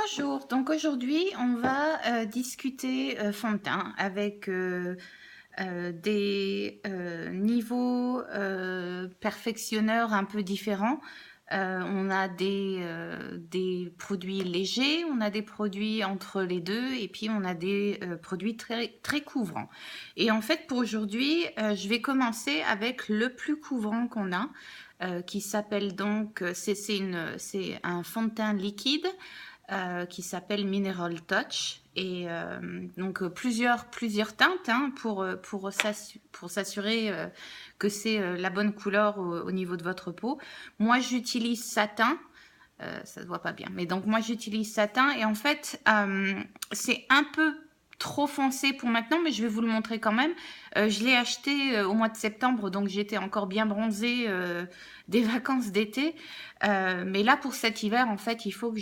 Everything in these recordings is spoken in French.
Bonjour, donc aujourd'hui on va discuter fond de teint avec des niveaux perfectionneurs un peu différents. On a des produits légers, on a des produits entre les deux et puis on a des produits très couvrants. Et en fait pour aujourd'hui je vais commencer avec le plus couvrant qu'on a qui s'appelle donc, c'est un fond de teint liquide qui s'appelle Mineral Touch. Et donc plusieurs teintes hein, pour s'assurer que c'est la bonne couleur au niveau de votre peau. Moi j'utilise satin, ça se voit pas bien, mais donc moi j'utilise satin et en fait c'est un peu trop foncé pour maintenant, mais je vais vous le montrer quand même. Je l'ai acheté au mois de septembre, donc j'étais encore bien bronzée des vacances d'été. Mais là, pour cet hiver, en fait, il faut que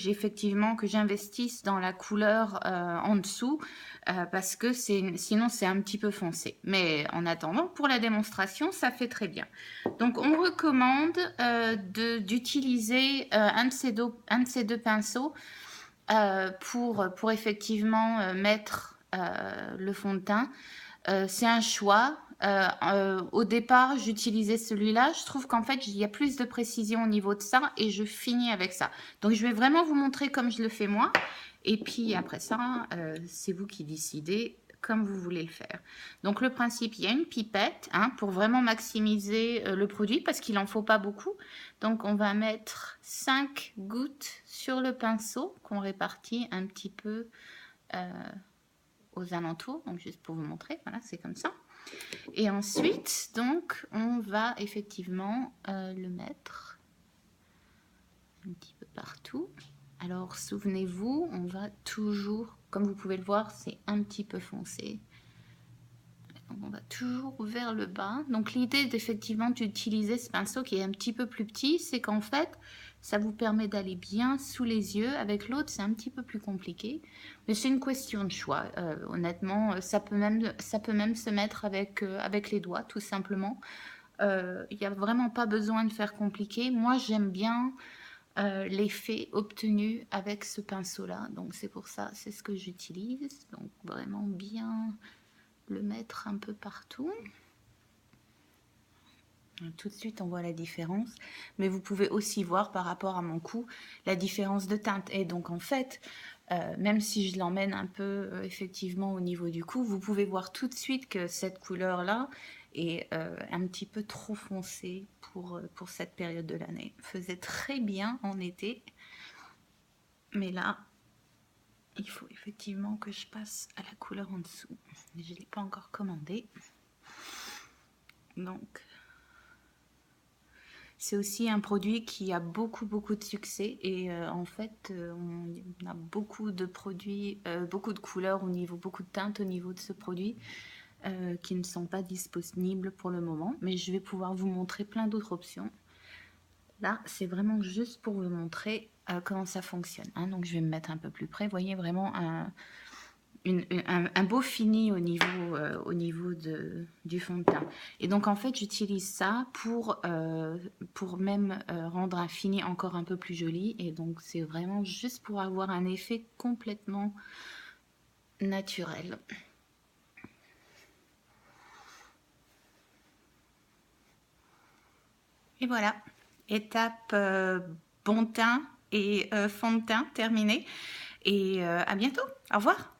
j'investisse dans la couleur en dessous, parce que sinon c'est un petit peu foncé. Mais en attendant, pour la démonstration, ça fait très bien. Donc, on recommande d'utiliser un de ces deux pinceaux pour effectivement mettre le fond de teint. C'est un choix. Au départ, j'utilisais celui-là. Je trouve qu'en fait, il y a plus de précision au niveau de ça et je finis avec ça. Donc, je vais vraiment vous montrer comme je le fais moi. Et puis après ça, c'est vous qui décidez comme vous voulez le faire. Donc, le principe, il y a une pipette hein, pour vraiment maximiser le produit parce qu'il n'en faut pas beaucoup. Donc, on va mettre 5 gouttes sur le pinceau qu'on répartit un petit peu aux alentours. Donc, juste pour vous montrer, voilà, c'est comme ça. Et ensuite, donc, on va effectivement le mettre un petit peu partout. Alors, souvenez-vous, on va toujours, comme vous pouvez le voir, c'est un petit peu foncé. Donc, on va toujours vers le bas. Donc, l'idée d'effectivement d'utiliser ce pinceau qui est un petit peu plus petit, c'est qu'en fait, ça vous permet d'aller bien sous les yeux. Avec l'autre, c'est un petit peu plus compliqué. Mais c'est une question de choix. Honnêtement, ça peut même se mettre avec les doigts, tout simplement. Il n'y a vraiment pas besoin de faire compliqué. Moi, j'aime bien l'effet obtenu avec ce pinceau-là. Donc, c'est pour ça, c'est ce que j'utilise. Donc, vraiment bien le mettre un peu partout. Tout de suite, on voit la différence. Mais vous pouvez aussi voir par rapport à mon cou la différence de teinte. Et donc, en fait, même si je l'emmène un peu effectivement au niveau du cou, vous pouvez voir tout de suite que cette couleur-là est un petit peu trop foncée pour cette période de l'année. Faisait très bien en été. Mais là, il faut effectivement que je passe à la couleur en dessous. Je ne l'ai pas encore commandé. Donc... c'est aussi un produit qui a beaucoup de succès et en fait on a beaucoup de produits, beaucoup de couleurs au niveau, beaucoup de teintes au niveau de ce produit qui ne sont pas disponibles pour le moment, mais je vais pouvoir vous montrer plein d'autres options. Là c'est vraiment juste pour vous montrer comment ça fonctionne hein. Donc je vais me mettre un peu plus près, vous voyez vraiment un beau fini au niveau du fond de teint. Et donc en fait j'utilise ça pour même rendre un fini encore un peu plus joli. Et donc c'est vraiment juste pour avoir un effet complètement naturel. Et voilà, étape bon teint et fond de teint terminée. Et à bientôt, au revoir.